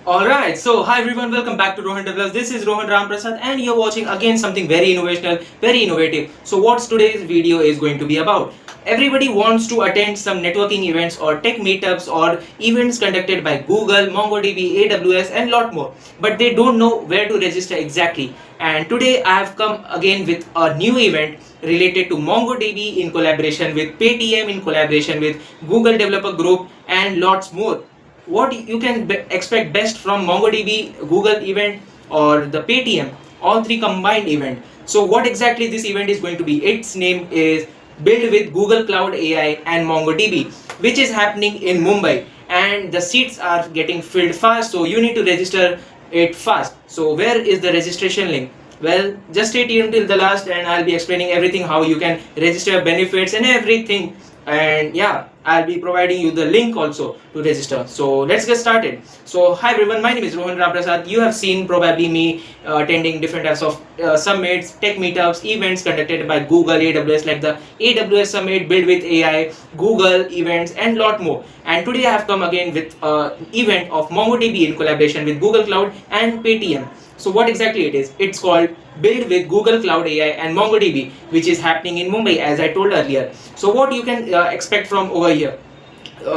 Alright, so hi everyone, welcome back to Rohan Developers. This is Rohan Ramprasad and you're watching again something very innovational, very innovative. So what's today's video is going to be about? Everybody wants to attend some networking events or tech meetups or events conducted by Google, MongoDB, AWS and lot more. But they don't know where to register exactly. And today I have come again with a new event related to MongoDB in collaboration with Paytm, in collaboration with Google Developer Group and lots more. What you can expect best from MongoDB, Google event or the Paytm, all three combined event. So what exactly this event is going to be? Its name is Build with Google Cloud AI and MongoDB, which is happening in Mumbai, and the seats are getting filled fast, so you need to register it fast. So where is the registration link? Well, just stay tuned till the last and I'll be explaining everything, how you can register, benefits and everything. And yeah, I'll be providing you the link also to register. So let's get started. So hi everyone, my name is Rohan Ramprasad. You have seen probably me attending different types of summits, tech meetups, events conducted by Google, AWS, like the AWS Summit, Build with AI, Google events and lot more. And today I have come again with an event of MongoDB in collaboration with Google Cloud and Paytm. So what exactly it is? It's called Build with Google Cloud AI and MongoDB, which is happening in Mumbai, as I told earlier. So what you can expect from over here?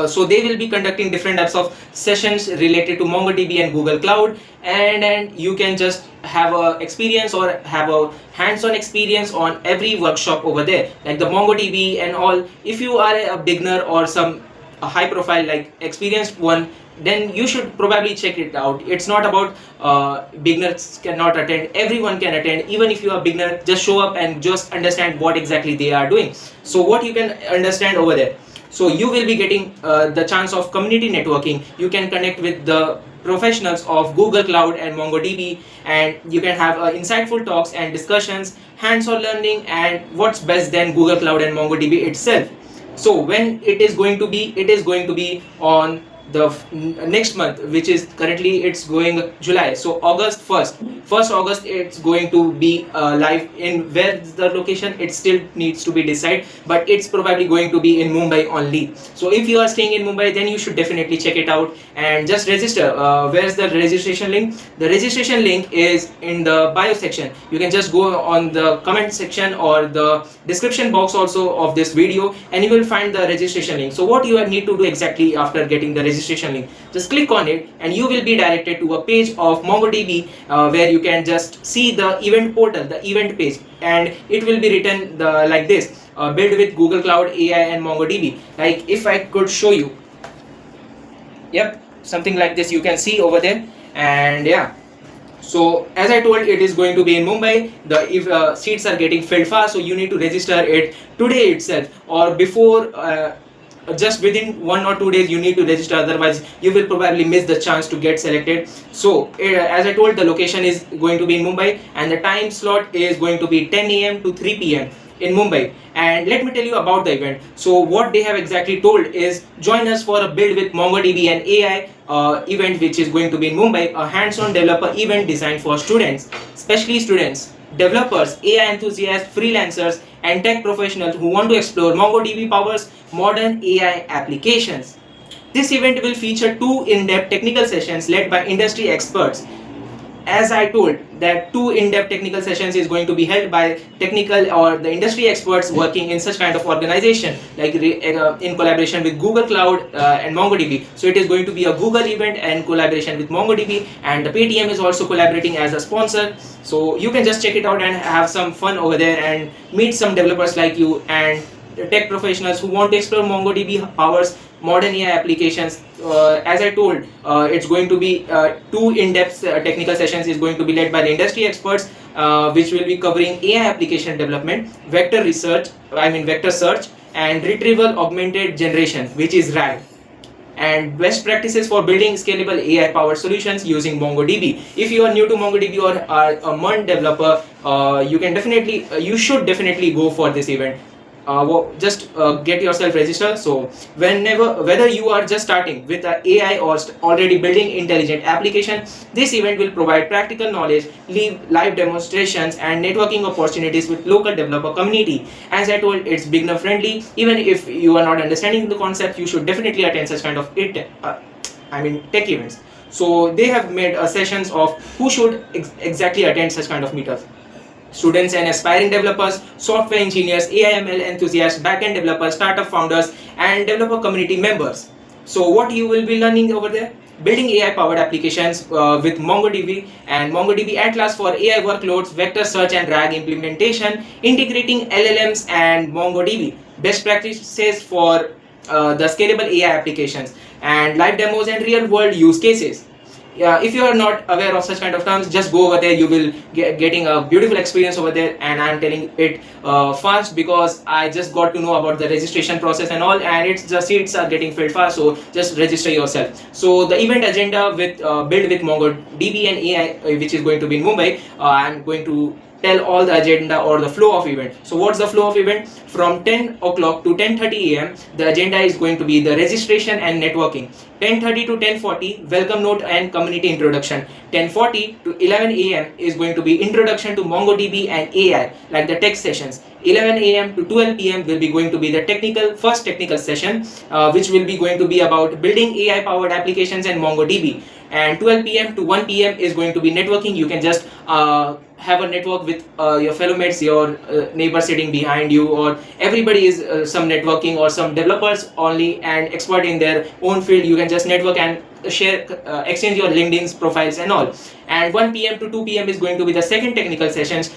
So they will be conducting different types of sessions related to MongoDB and Google Cloud, and you can just have a experience or have a hands-on experience on every workshop over there, like the MongoDB and all. If you are a beginner or some a high profile like experienced one, then you should probably check it out. It's not about beginners cannot attend, everyone can attend. Even if you are beginner, just show up and just understand what exactly they are doing. So what you can understand over there, so you will be getting the chance of community networking. You can connect with the professionals of Google Cloud and MongoDB, and you can have insightful talks and discussions, hands-on learning, and what's best than Google Cloud and MongoDB itself. So when it is going to be, it is going to be on the next month, which is currently it's going July. So August 1st August it's going to be live. In where the location, it still needs to be decided, but it's probably going to be in Mumbai only. So if you are staying in Mumbai, then you should definitely check it out and just register. Where's the registration link? The registration link is in the bio section. You can just go on the comment section or the description box also of this video, and you will find the registration link. So what you need to do exactly after getting the registration link, just click on it and you will be directed to a page of MongoDB where you can just see the event portal, the event page, and it will be written like this, build with Google Cloud AI and MongoDB. Like if I could show you, yep, something like this you can see over there. And yeah, so as I told, it is going to be in Mumbai. The seats are getting filled fast, so you need to register it today itself or before. Just within 1 or 2 days you need to register, otherwise you will probably miss the chance to get selected. So as I told, the location is going to be in Mumbai and the time slot is going to be 10 a.m. to 3 p.m. in Mumbai. And let me tell you about the event. So what they have exactly told is, join us for a Build with MongoDB and AI event, which is going to be in Mumbai, a hands-on developer event designed for students, especially students, developers, AI enthusiasts, freelancers, and tech professionals who want to explore MongoDB powers modern AI applications. This event will feature 2 in-depth technical sessions led by industry experts. As I told, that 2 in-depth technical sessions is going to be held by technical or the industry experts working in such kind of organization, like in collaboration with Google Cloud and MongoDB. So it is going to be a Google event and collaboration with MongoDB, and the Paytm is also collaborating as a sponsor. So you can just check it out and have some fun over there and meet some developers like you and tech professionals who want to explore MongoDB powers modern AI applications. As I told, it's going to be 2 in-depth technical sessions is going to be led by the industry experts, which will be covering AI application development, vector search, and retrieval augmented generation, which is RAG, and best practices for building scalable AI powered solutions using MongoDB. If you are new to MongoDB or are a MERN developer, you should definitely go for this event. Just get yourself registered. So whether you are just starting with an AI or already building intelligent application, this event will provide practical knowledge, live demonstrations, and networking opportunities with local developer community. As I told, it's beginner friendly. Even if you are not understanding the concept, you should definitely attend such kind of I mean tech events. So they have made sessions of who should exactly attend such kind of meetups. Students and aspiring developers, software engineers, AI/ML enthusiasts, backend developers, startup founders, and developer community members. So what you will be learning over there? Building AI-powered applications with MongoDB and MongoDB Atlas for AI workloads, vector search and RAG implementation, integrating LLMs and MongoDB, best practices for the scalable AI applications, and live demos and real-world use cases. Yeah, if you are not aware of such kind of terms, just go over there. You will getting a beautiful experience over there, and I'm telling it fast because I just got to know about the registration process and all, and it's the seats are getting filled fast, so just register yourself. So the event agenda with build with MongoDB and AI, which is going to be in Mumbai, I'm going to tell all the agenda or the flow of event. So what's the flow of event? From 10 o'clock to 10:30 a.m. the agenda is going to be the registration and networking. 10:30 to 10:40 welcome note and community introduction. 10:40 to 11 a.m. is going to be introduction to MongoDB and AI, like the tech sessions. 11 a.m. to 12 p.m. will be going to be the first technical session, which will be going to be about building AI powered applications and MongoDB. And 12 p.m. to 1 p.m. is going to be networking. You can just have a network with your fellow mates, your neighbor sitting behind you, or everybody is some networking or some developers only and expert in their own field. You can just network and share, exchange your LinkedIn's profiles and all. And 1 p.m. to 2 p.m. is going to be the second technical sessions,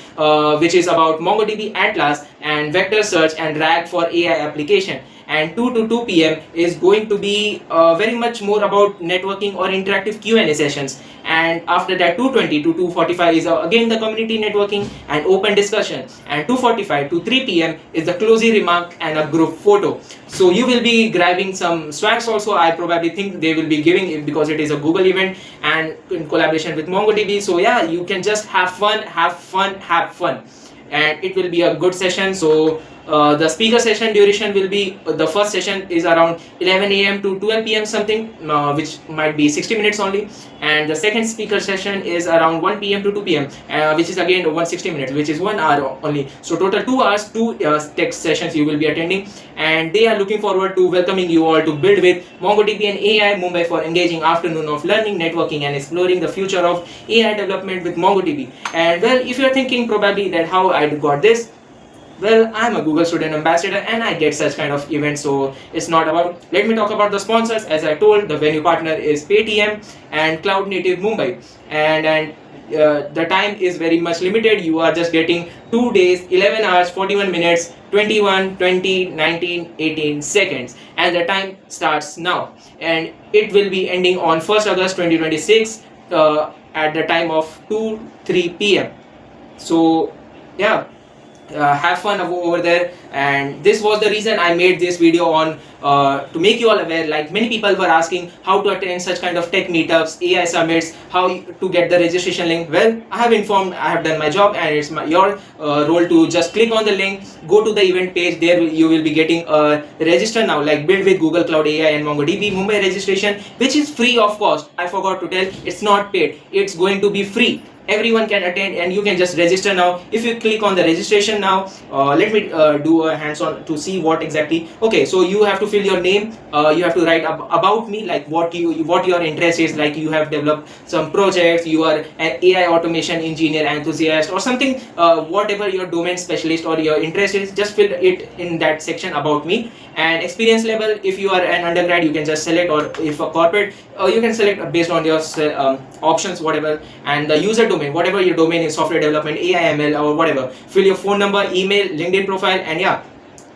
which is about MongoDB Atlas and vector search and RAG for AI application. And 2 to 2 p.m. is going to be very much more about networking or interactive Q&A sessions. And after that, 2:20 to 2:45 is again the community networking and open discussion. And 2:45 to 3 p.m. is the closing remark and a group photo. So you will be grabbing some swags also. I probably think they will be giving it because it is a Google event and in collaboration with MongoDB. So yeah, you can just have fun, and it will be a good session. So the speaker session duration will be, the first session is around 11 a.m. to 12 p.m. something, which might be 60 minutes only, and the second speaker session is around 1 p.m. to 2 p.m. Which is again 160 minutes, which is 1 hour only. So total 2 hours, 2 tech sessions you will be attending, and they are looking forward to welcoming you all to build with MongoDB and AI Mumbai for engaging afternoon of learning, networking, and exploring the future of AI development with MongoDB. And well, if you are thinking probably that how I got this, well, I'm a Google Student Ambassador and I get such kind of events, so it's not about. Let me talk about the sponsors. As I told, the venue partner is Paytm and Cloud Native Mumbai, and the time is very much limited. You are just getting 2 days, 11 hours, 41 minutes, 21, 20, 19, 18 seconds, and the time starts now, and it will be ending on 1st August 2026 at the time of 2:03 p.m. So yeah, have fun over there. And this was the reason I made this video on to make you all aware. Like, many people were asking how to attend such kind of tech meetups, AI summits, how to get the registration link. Well, I have informed, I have done my job, and it's your role to just click on the link, go to the event page. There you will be getting register now, like build with Google Cloud AI and MongoDB Mumbai registration, which is free of cost. I forgot to tell, it's not paid, it's going to be free. Everyone can attend and you can just register now. If you click on the registration now, let me do a hands-on to see what exactly. Okay, so you have to fill your name, you have to write about me, like what your interest is, like you have developed some projects, you are an AI automation engineer, enthusiast, or something, whatever your domain specialist or your interest is, just fill it in that section about me. And experience level, if you are an undergrad, you can just select, or if a corporate, you can select based on your options, whatever. And the user domain, whatever your domain is, software development, AI, ML, or whatever. Fill your phone number, email, LinkedIn profile, and yeah.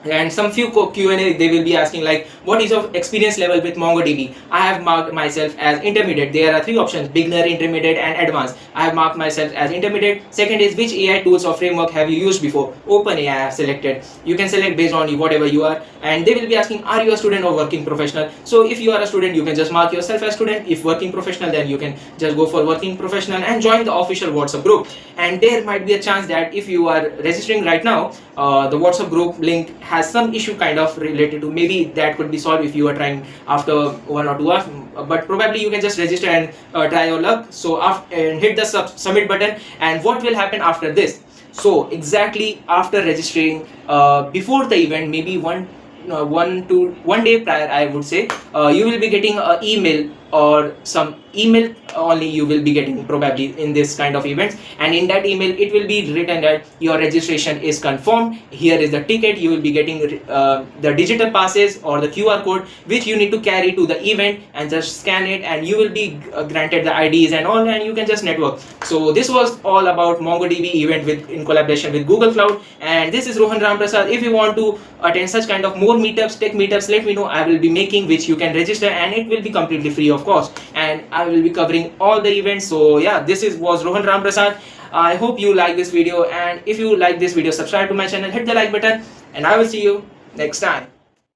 And some few Q&A they will be asking, like what is your experience level with MongoDB. I have marked myself as intermediate. There are 3 options: beginner, intermediate, and advanced. I have marked myself as intermediate. Second is, which AI tools or framework have you used before? OpenAI I have selected. You can select based on whatever you are. And they will be asking, are you a student or working professional? So if you are a student, you can just mark yourself as student. If working professional, then you can just go for working professional and join the official WhatsApp group. And there might be a chance that if you are registering right now, the WhatsApp group link has some issue kind of related to, maybe that could be solved if you are trying after 1 or 2 hours, but probably you can just register and try your luck. So and hit the submit button. And what will happen after this? So exactly after registering, before the event, maybe one day prior, I would say, you will be getting an email or some email only you will be getting probably in this kind of events, and in that email it will be written that your registration is confirmed, here is the ticket, you will be getting the digital passes or the QR code which you need to carry to the event and just scan it, and you will be granted the IDs and all, and you can just network. So this was all about MongoDB event in collaboration with Google Cloud, and this is Rohan Ramprasad. If you want to attend such kind of more meetups, tech meetups, let me know. I will be making which you can register, and it will be completely free of cost, and I will be covering all the events. So yeah, this was Rohan Ramprasad. I hope you like this video, and if you like this video, subscribe to my channel, hit the like button, and I will see you next time.